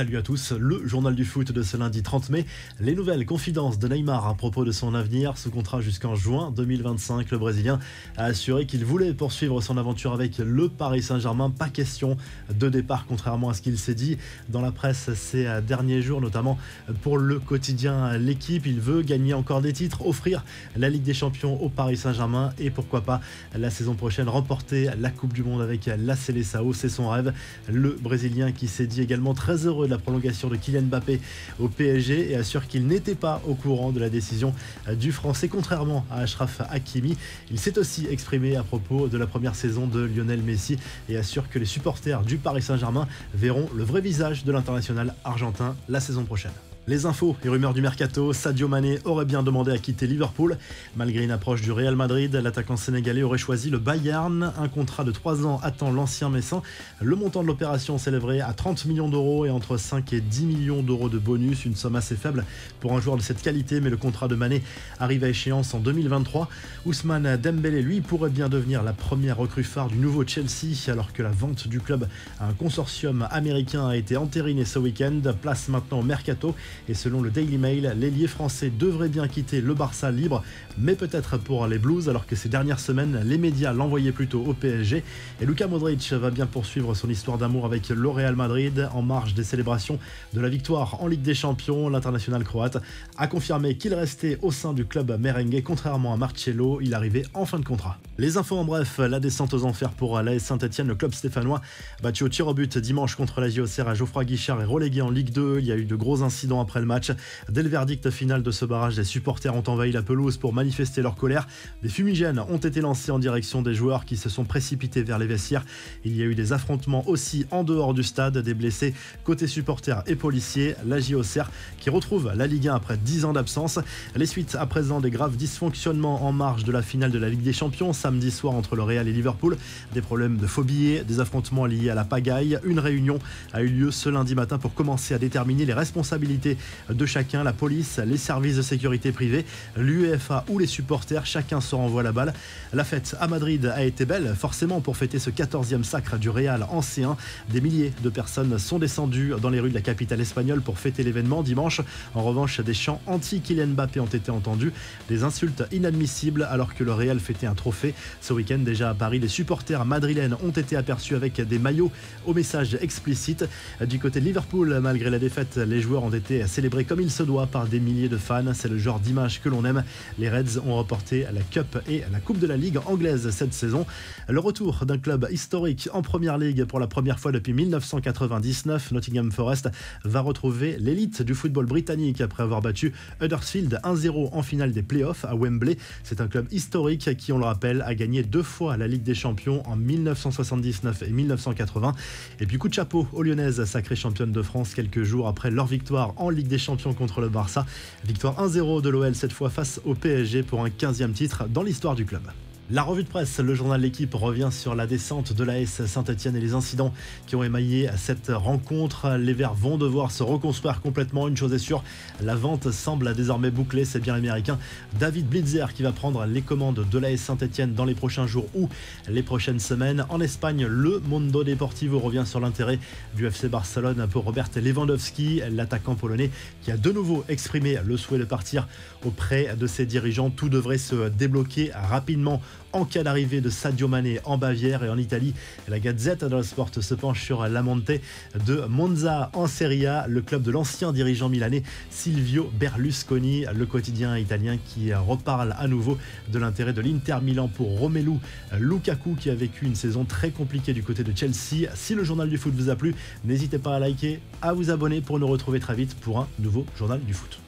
Salut à tous, le journal du foot de ce lundi 30 mai. Les nouvelles confidences de Neymar à propos de son avenir. Sous contrat jusqu'en juin 2025, le Brésilien a assuré qu'il voulait poursuivre son aventure avec le Paris Saint-Germain. Pas question de départ, contrairement à ce qu'il s'est dit dans la presse ces derniers jours, notamment pour le quotidien L'Équipe. Il veut gagner encore des titres, offrir la Ligue des Champions au Paris Saint-Germain et pourquoi pas la saison prochaine remporter la Coupe du Monde avec la Seleção. C'est son rêve. Le Brésilien qui s'est dit également très heureux de la prolongation de Kylian Mbappé au PSG et assure qu'il n'était pas au courant de la décision du Français, contrairement à Achraf Hakimi. Il s'est aussi exprimé à propos de la première saison de Lionel Messi et assure que les supporters du Paris Saint-Germain verront le vrai visage de l'international argentin la saison prochaine. Les infos et rumeurs du mercato, Sadio Mané aurait bien demandé à quitter Liverpool. Malgré une approche du Real Madrid, l'attaquant sénégalais aurait choisi le Bayern. Un contrat de 3 ans attend l'ancien Messin. Le montant de l'opération s'élèverait à 30 millions d'euros et entre 5 et 10 millions d'euros de bonus. Une somme assez faible pour un joueur de cette qualité, mais le contrat de Mané arrive à échéance en 2023. Ousmane Dembélé, lui, pourrait bien devenir la première recrue phare du nouveau Chelsea, alors que la vente du club à un consortium américain a été entérinée ce week-end. Place maintenant au mercato. Et selon le Daily Mail, l'ailier français devrait bien quitter le Barça libre, mais peut-être pour les Blues, alors que ces dernières semaines, les médias l'envoyaient plutôt au PSG. Et Luka Modric va bien poursuivre son histoire d'amour avec le Real Madrid en marge des célébrations de la victoire en Ligue des Champions. L'international croate a confirmé qu'il restait au sein du club merengue, contrairement à Marcelo, il arrivait en fin de contrat. Les infos en bref, la descente aux enfers pour l'AS Saint-Etienne, le club stéphanois battu au tir au but dimanche contre la JOCR à Geoffroy Guichard et relégué en Ligue 2. Il y a eu de gros incidents après le match. Dès le verdict final de ce barrage, les supporters ont envahi la pelouse pour manifester leur colère. Des fumigènes ont été lancés en direction des joueurs qui se sont précipités vers les vestiaires. Il y a eu des affrontements aussi en dehors du stade, des blessés côté supporters et policiers. La JOCR qui retrouve la Ligue 1 après 10 ans d'absence. Les suites à présent des graves dysfonctionnements en marge de la finale de la Ligue des Champions samedi soir entre le Real et Liverpool. Des problèmes de faux billets, des affrontements liés à la pagaille. Une réunion a eu lieu ce lundi matin pour commencer à déterminer les responsabilités de chacun, la police, les services de sécurité privés, l'UEFA ou les supporters, chacun se renvoie la balle. La fête à Madrid a été belle, forcément pour fêter ce 14e sacre du Real en C1. Des milliers de personnes sont descendues dans les rues de la capitale espagnole pour fêter l'événement dimanche. En revanche, des chants anti-Kylian Mbappé ont été entendus, des insultes inadmissibles alors que le Real fêtait un trophée. Ce week-end déjà à Paris, les supporters madrilènes ont été aperçus avec des maillots au message explicite. Du côté de Liverpool, malgré la défaite, les joueurs ont été célébrés comme il se doit par des milliers de fans. C'est le genre d'image que l'on aime. Les Reds ont remporté la Cup et la Coupe de la Ligue anglaise cette saison. Le retour d'un club historique en Première Ligue pour la première fois depuis 1999. Nottingham Forest va retrouver l'élite du football britannique après avoir battu Huddersfield 1-0 en finale des playoffs à Wembley. C'est un club historique qui, on le rappelle, a gagné 2 fois la Ligue des Champions en 1979 et 1980. Et puis coup de chapeau aux Lyonnaises, sacrée championne de France quelques jours après leur victoire en Ligue des Champions contre le Barça. Victoire 1-0 de l'OL cette fois face au PSG pour un 15e titre dans l'histoire du club. La revue de presse, le journal L'Équipe revient sur la descente de l'AS Saint-Etienne et les incidents qui ont émaillé cette rencontre. Les Verts vont devoir se reconstruire complètement, une chose est sûre, la vente semble désormais bouclée. C'est bien l'Américain David Blitzer qui va prendre les commandes de l'AS Saint-Etienne dans les prochains jours ou les prochaines semaines. En Espagne, le Mundo Deportivo revient sur l'intérêt du FC Barcelone pour Robert Lewandowski, l'attaquant polonais qui a de nouveau exprimé le souhait de partir auprès de ses dirigeants. Tout devrait se débloquer rapidement en cas d'arrivée de Sadio Mané en Bavière. Et en Italie, la Gazette dello Sport se penche sur la montée de Monza en Serie A, le club de l'ancien dirigeant milanais Silvio Berlusconi, le quotidien italien qui reparle à nouveau de l'intérêt de l'Inter Milan pour Romelu Lukaku qui a vécu une saison très compliquée du côté de Chelsea. Si le journal du foot vous a plu, n'hésitez pas à liker, à vous abonner pour nous retrouver très vite pour un nouveau journal du foot.